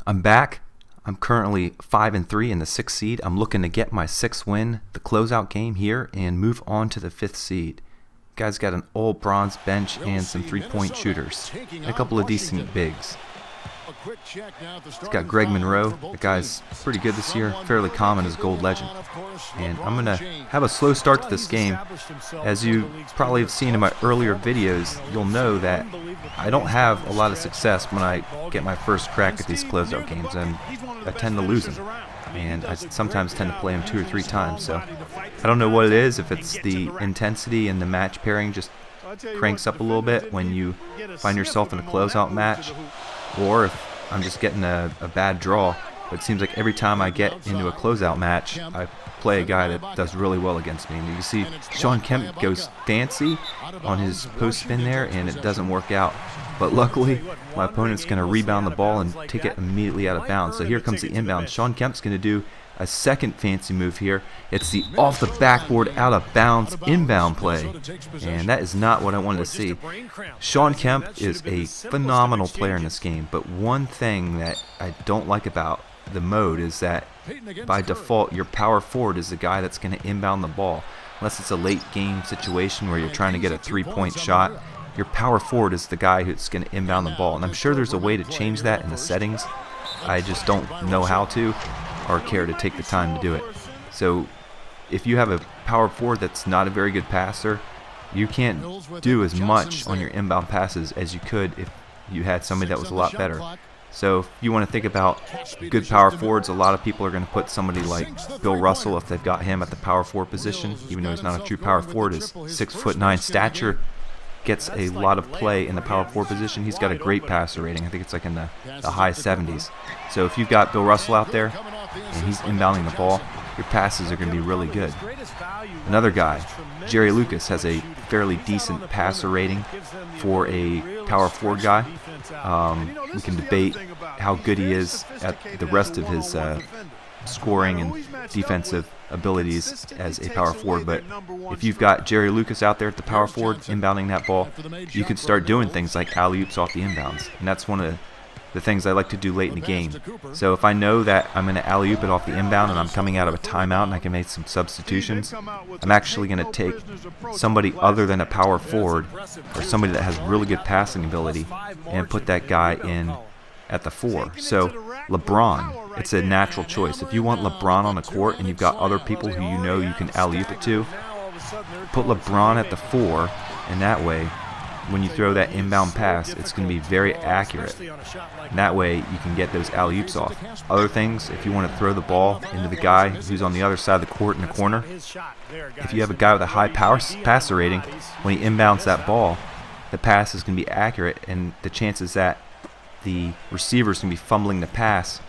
I'm back. I'm currently 5-3 in the 6th seed. I'm looking to get my 6th win, the closeout game here, and move on to the 5th seed. Guys got an all bronze bench and some 3-point shooters, and a couple of decent bigs. He's got Greg Monroe. The guy's pretty good this year, fairly common as Gold Legend. And I'm going to have a slow start to this game. As you probably have seen in my earlier videos, you'll know that I don't have a lot of success when I get my first crack at these closeout games, and I tend to lose them. And I sometimes tend to play them 2 or 3 times. So I don't know what it is, if it's the intensity and the match pairing just cranks up a little bit when you find yourself in a closeout match, or if I'm just getting a bad draw. But it seems like every time I get into a closeout match, I play a guy that does really well against me. And you can see Shawn Kemp goes fancy on his post spin there, and it doesn't work out. But luckily, my opponent's going to rebound the ball and take it immediately out of bounds. So here comes the inbound. Shawn Kemp's going to do a second fancy move here. It's the off the backboard, out of bounds, inbound play. And that is not what I wanted to see. Shawn Kemp is a phenomenal player in this game, but one thing that I don't like about the mode is that by default your power forward is the guy that's going to inbound the ball. Unless it's a late game situation where you're trying to get a 3-point shot, your power forward is the guy who's going to inbound the ball. And I'm sure there's a way to change that in the settings. I just don't know how to or care to take the time to do it. So if you have a power forward that's not a very good passer, you can't do as much on your inbound passes as you could if you had somebody that was a lot better. So if you want to think about good power forwards, a lot of people are going to put somebody like Bill Russell, if they've got him at the power forward position, even though he's not a true power forward. His 6'9" stature gets a lot of play in the power forward position. He's got a great passer rating. I think it's like in the high 70s. So if you've got Bill Russell out there and he's inbounding the ball, your passes are going to be really good. Another guy, Jerry Lucas, has a fairly decent passer rating for a power forward guy. We can debate how good he is at the rest of his scoring and defensive abilities as a power forward, but if you've got Jerry Lucas out there at the power forward inbounding that ball, you could start doing things like alley-oops off the inbounds, and that's one of the things I like to do late in the game. So if I know that I'm going to alley-oop it off the inbound and I'm coming out of a timeout and I can make some substitutions, I'm actually going to take somebody other than a power forward or somebody that has really good passing ability and put that guy in at the 4. So LeBron, it's a natural choice. If you want LeBron on the court and you've got other people who you know you can alley-oop it to, put LeBron at the 4, and that way when you throw that inbound pass, it's going to be very accurate. And that way you can get those alley-oops off. Other things, if you want to throw the ball into the guy who's on the other side of the court in the corner, if you have a guy with a high passer rating, when he inbounds that ball, the pass is going to be accurate, and the chances that the receivers can be fumbling the pass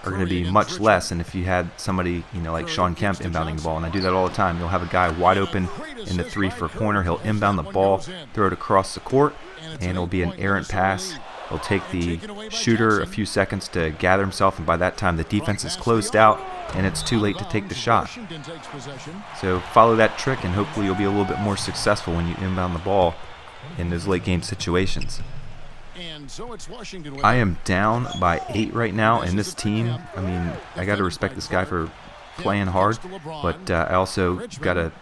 are going to be much less than if you had somebody, like Shawn Kemp inbounding the ball. And I do that all the time. You'll have a guy wide open in the 3 for a corner. He'll inbound the ball, throw it across the court, and it'll be an errant pass. It'll take the shooter a few seconds to gather himself, and by that time the defense is closed out and it's too late to take the shot. So follow that trick and hopefully you'll be a little bit more successful when you inbound the ball in those late game situations. I am down by 8 right now, and this team, I got to respect this guy for playing hard, but I also got to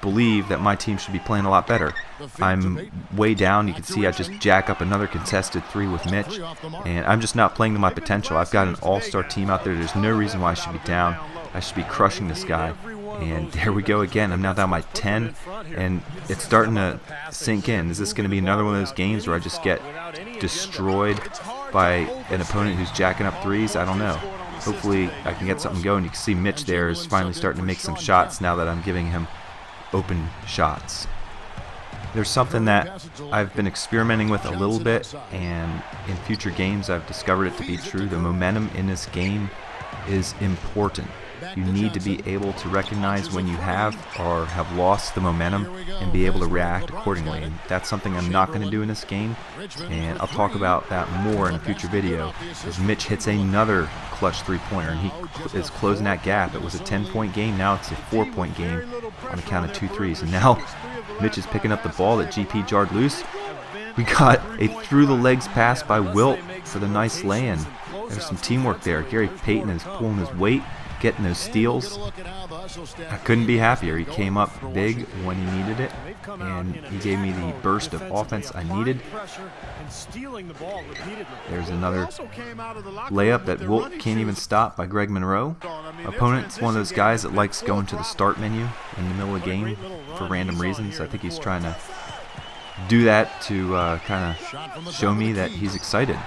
believe that my team should be playing a lot better. I'm way down. You can see I just jack up another contested 3 with Mitch, and I'm just not playing to my potential. I've got an all-star team out there. There's no reason why I should be down. I should be crushing this guy. And there we go again. I'm now down by 10, and it's starting to sink in. Is this going to be another one of those games where I just get destroyed by an opponent who's jacking up 3s? I don't know. Hopefully I can get something going. You can see Mitch there is finally starting to make some shots now that I'm giving him open shots. There's something that I've been experimenting with a little bit, and in future games I've discovered it to be true. The momentum in this game is important. You need to be able to recognize when you have or have lost the momentum and be able to react accordingly. And that's something I'm not going to do in this game, and I'll talk about that more in a future video as Mitch hits another clutch 3-pointer, and he is closing that gap. It was a 10-point game. Now it's a 4-point game on the count of 2 threes. And now Mitch is picking up the ball that GP jarred loose. We got a through the legs pass by Wilt for the nice lay-in. There's some teamwork there. Gary Payton is pulling his weight, getting those steals. I couldn't be happier. He came up big when he needed it, and he gave me the burst of offense I needed. There's another layup that Wilt can't even stop by Greg Monroe. Opponent's one of those guys that likes going to the start menu in the middle of the game for random reasons. I think he's trying to do that to kind of show me that he's excited.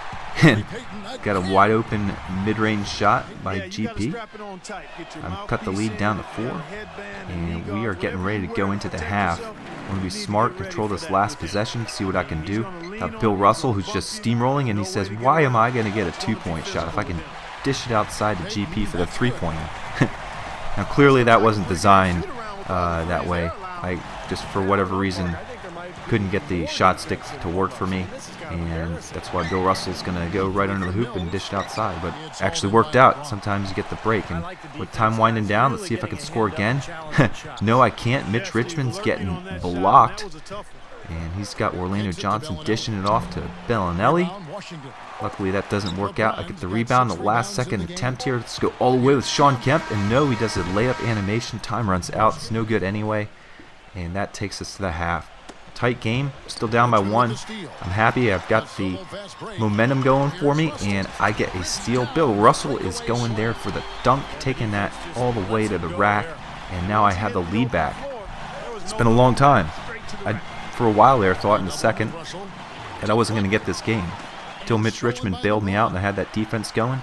Got a wide open mid-range shot by GP. I've cut the lead down to 4, and we are getting ready to go into the half. I'm going to be smart, control this last possession, see what I can do. Got Bill Russell, who's just steamrolling, and he says, why am I going to get a 2-point shot if I can dish it outside to GP for the 3-pointer? Now clearly that wasn't designed that way. I just, for whatever reason, couldn't get the shot sticks to work for me, and that's why Bill Russell's going to go right under the hoop and dish it outside. But it actually worked out. Sometimes you get the break, and with time winding down, let's see if I can score again. No, I can't. Mitch Richmond's getting blocked, and he's got Orlando Johnson dishing it off to Bellinelli. Luckily that doesn't work out. I get the rebound, the last second attempt here. Let's go all the way with Sean Kemp, and no, he does a layup animation. Time runs out. It's no good anyway, and that takes us to the half. Tight game, still down by 1. I'm happy. I've got the momentum going for me, and I get a steal. Bill Russell is going there for the dunk, taking that all the way to the rack, and now I have the lead back. It's been a long time. I, for a while there, thought in the second that I wasn't going to get this game until Mitch Richmond bailed me out and I had that defense going.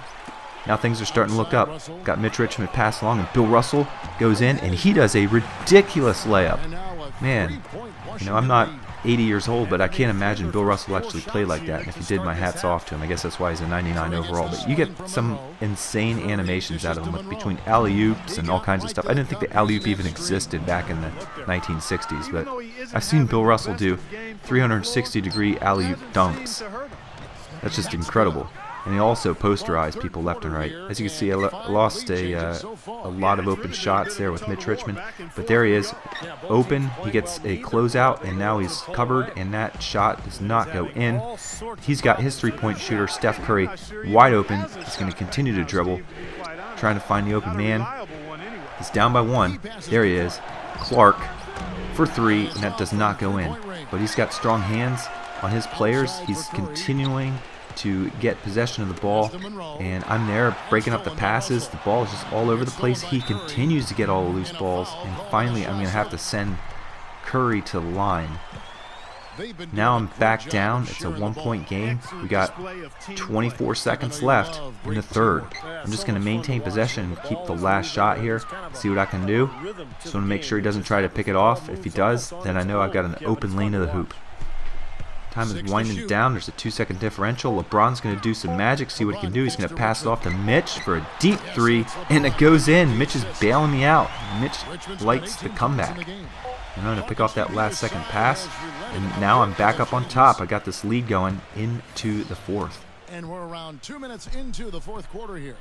Now things are starting to look up. Got Mitch Richmond pass along, and Bill Russell goes in, and he does a ridiculous layup. Man, you know, I'm not 80 years old, but I can't imagine Bill Russell actually played like that. And if he did, my hat's off to him. I guess that's why he's a 99 overall. But you get some insane animations out of him, between alley-oops and all kinds of stuff. I didn't think the alley-oop even existed back in the 1960s, but I've seen Bill Russell do 360-degree alley-oop dunks. That's just incredible. And he also posterized people left and right. As you can see, I lost a lot of open shots there with Mitch Richmond. But there he is, open. He gets a closeout, and now he's covered, and that shot does not go in. He's got his 3-point shooter, Steph Curry, wide open. He's going to continue to dribble, trying to find the open man. He's down by 1. There he is, Clark for 3, and that does not go in. But he's got strong hands on his players. He's continuing to get possession of the ball, and I'm there breaking up the passes. The ball is just all over the place. He continues to get all the loose balls, and finally I'm going to have to send Curry to the line. Now I'm back down. It's a 1-point game. We got 24 seconds left in the third. I'm just going to maintain possession and keep the last shot here, see what I can do. Just want to make sure he doesn't try to pick it off. If he does, then I know I've got an open lane to the hoop. Time is winding down. There's a 2-second differential. LeBron's going to do some magic, see what he can do. He's going to pass it off to Mitch for a deep 3, and it goes in. Mitch is bailing me out. Mitch likes the comeback. And I'm going to pick off that last second pass, and now I'm back up on top. I got this lead going into the fourth. And we're around 2 minutes into the fourth quarter here.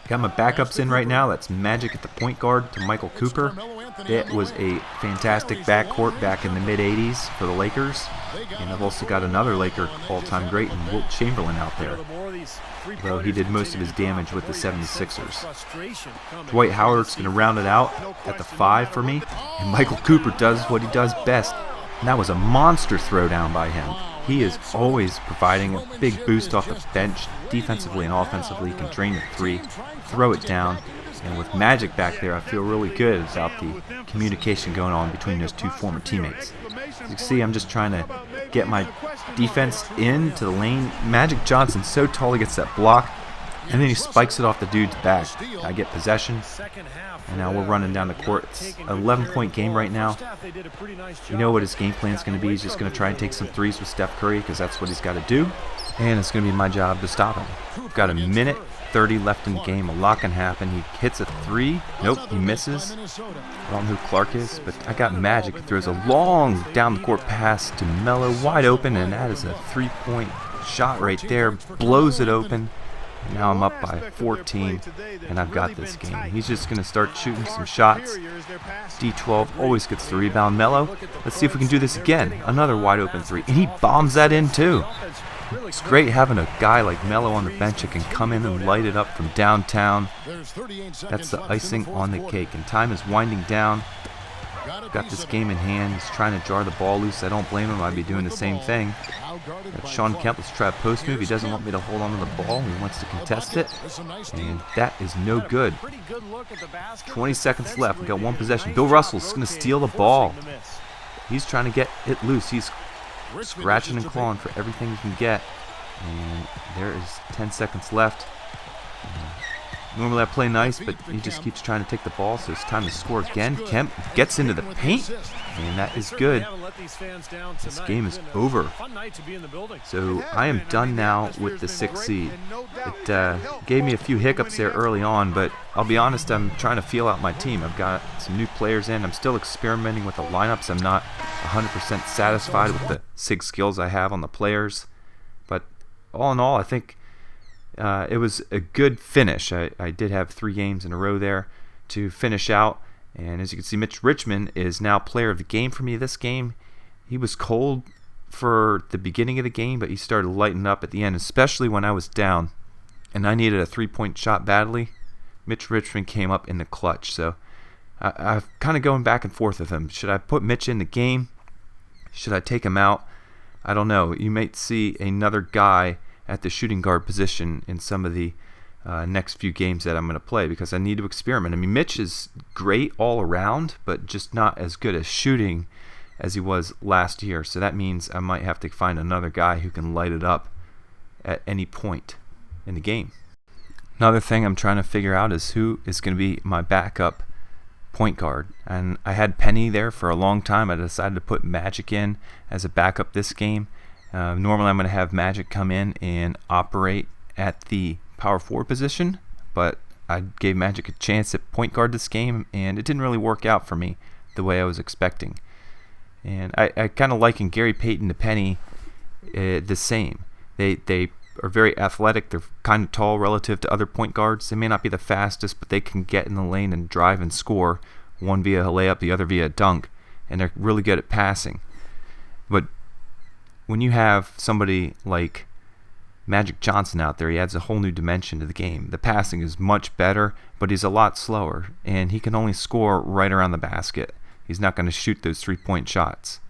Got my backups in right now. That's Magic at the point guard to Michael Cooper. It was a fantastic backcourt back in the mid-'80s for the Lakers. And I've also got another Laker all-time great in Wilt Chamberlain out there, though he did most of his damage with the 76ers. Dwight Howard's going to round it out at the 5 for me. And Michael Cooper does what he does best. And that was a monster throwdown by him. He is always providing a big boost off the bench, defensively and offensively. He can drain the 3, throw it down, and with Magic back there, I feel really good about the communication going on between those 2 former teammates. As you can see, I'm just trying to get my defense into the lane. Magic Johnson's so tall, he gets that block, and then he spikes it off the dude's back. I get possession, and now we're running down the court. It's an 11-point game right now. You know what his game plan is going to be. He's just going to try and take some 3s with Steph Curry, because that's what he's got to do, and it's going to be my job to stop him. We've got a minute 30 left in the game. A lot can happen. He hits a 3. Nope, he misses. I don't know who Clark is, but I got Magic. He throws a long down-the-court pass to Melo, wide open, and that is a 3-point shot right there. Blows it open. Now I'm up by 14, and I've got this game. He's just going to start shooting some shots. D12 always gets the rebound. Melo, let's see if we can do this again. Another wide open three, and he bombs that in too. It's great having a guy like Melo on the bench that can come in and light it up from downtown. That's the icing on the cake, and time is winding down. Got this game in hand. He's trying to jar the ball loose. I don't blame him. I'd be doing the same thing. Sean Kemp, let's try a post move. He doesn't want me to hold on to the ball. He wants to contest it. And that is no good. 20 seconds left. We've got one possession. Bill Russell's going to steal the ball. He's trying to get it loose. He's scratching and clawing for everything he can get. And there is 10 seconds left. Normally I play nice, but he just keeps trying to take the ball, so it's time to score again. Kemp gets into the paint, and that is good. This game is over. So I am done now with the 6th seed. It gave me a few hiccups there early on, but I'll be honest, I'm trying to feel out my team. I've got some new players in. I'm still experimenting with the lineups. I'm not 100% satisfied with the SIG skills I have on the players. But all in all, I think it was a good finish. I did have 3 games in a row there to finish out. And as you can see, Mitch Richmond is now player of the game for me this game. He was cold for the beginning of the game, but he started lighting up at the end, especially when I was down and I needed a 3-point shot badly. Mitch Richmond came up in the clutch. So I'm kind of going back and forth with him. Should I put Mitch in the game? Should I take him out? I don't know. You might see another guy at the shooting guard position in some of the next few games that I'm going to play, because I need to experiment. I mean, Mitch is great all around, but just not as good as shooting as he was last year. So that means I might have to find another guy who can light it up at any point in the game. Another thing I'm trying to figure out is who is going to be my backup point guard. And I had Penny there for a long time. I decided to put Magic in as a backup this game. Normally I'm going to have Magic come in and operate at the power forward position, but I gave Magic a chance at point guard this game, and it didn't really work out for me the way I was expecting. And I kind of liken Gary Payton to Penny the same. They are very athletic. They're kind of tall relative to other point guards. They may not be the fastest, but they can get in the lane and drive and score, one via a layup, the other via a dunk, and they're really good at passing. But when you have somebody like Magic Johnson out there, he adds a whole new dimension to the game. The passing is much better, but he's a lot slower, and he can only score right around the basket. He's not going to shoot those 3-point shots.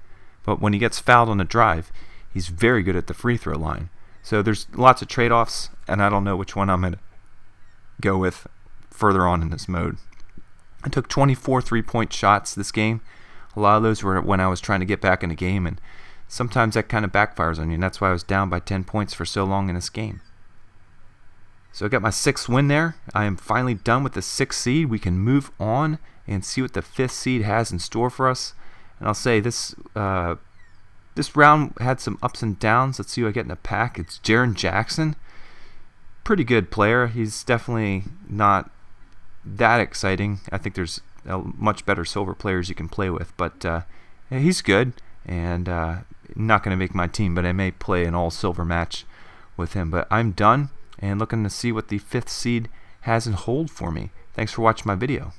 But when he gets fouled on a drive, he's very good at the free throw line. So there's lots of trade-offs, and I don't know which one I'm going to go with further on in this mode. I took 24 3-point shots this game. A lot of those were when I was trying to get back in the game, and sometimes that kind of backfires on you, and that's why I was down by 10 points for so long in this game. So I got my 6th win there. I am finally done with the 6th seed. We can move on and see what the 5th seed has in store for us. And I'll say this round had some ups and downs. Let's see who I get in the pack. It's Jaren Jackson. Pretty good player. He's definitely not that exciting. I think there's much better silver players you can play with, but he's good. And not going to make my team, but I may play an all-silver match with him. But I'm done and looking to see what the 5th seed has in hold for me. Thanks for watching my video.